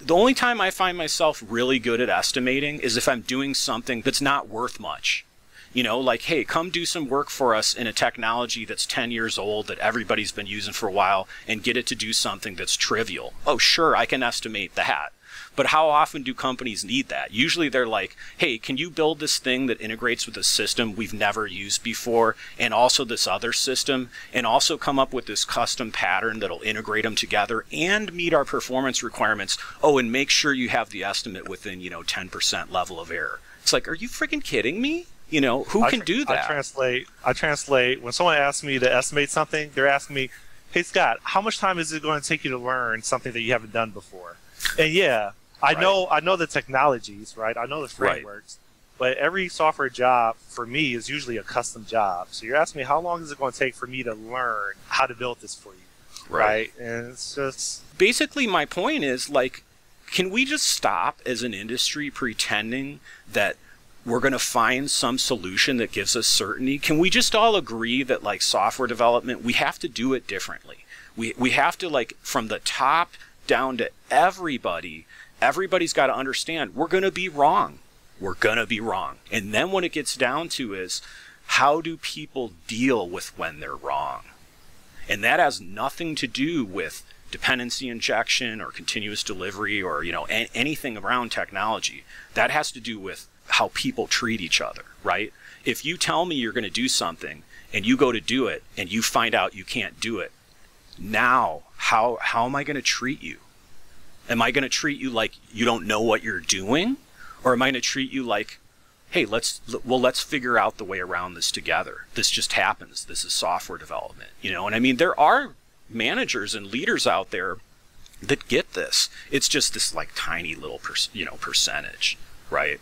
The only time I find myself really good at estimating is if I'm doing something that's not worth much. You know, like, hey, come do some work for us in a technology that's 10 years old that everybody's been using for a while and get it to do something that's trivial. Oh, sure, I can estimate that. But how often do companies need that? Usually they're like, hey, can you build this thing that integrates with a system we've never used before and also this other system and also come up with this custom pattern that'll integrate them together and meet our performance requirements. Oh, and make sure you have the estimate within, 10% level of error. It's like, are you freaking kidding me? Who can do that? I translate. When someone asks me to estimate something, they're asking me, hey, Scott, how much time is it going to take you to learn something that you haven't done before? And yeah, I know the technologies, right? I know the frameworks, but every software job for me is usually a custom job. So you're asking me, how long is it going to take for me to learn how to build this for you? Right. And it's just... Basically, my point is, like, can we just stop as an industry pretending that we're going to find some solution that gives us certainty? Can we just all agree that, like, software development, we have to do it differently? We have to, like, from the top down to everybody's got to understand we're going to be wrong. We're going to be wrong. And then what it gets down to is, how do people deal with when they're wrong? And that has nothing to do with dependency injection or continuous delivery or, anything around technology. That has to do with how people treat each other, right? If you tell me you're going to do something and you go to do it and you find out you can't do it, now how am I going to treat you? Am I going to treat you like you don't know what you're doing? Or am I going to treat you like, hey, let's figure out the way around this together. This just happens. This is software development, And I mean, there are managers and leaders out there that get this. It's just this like tiny little percentage, right?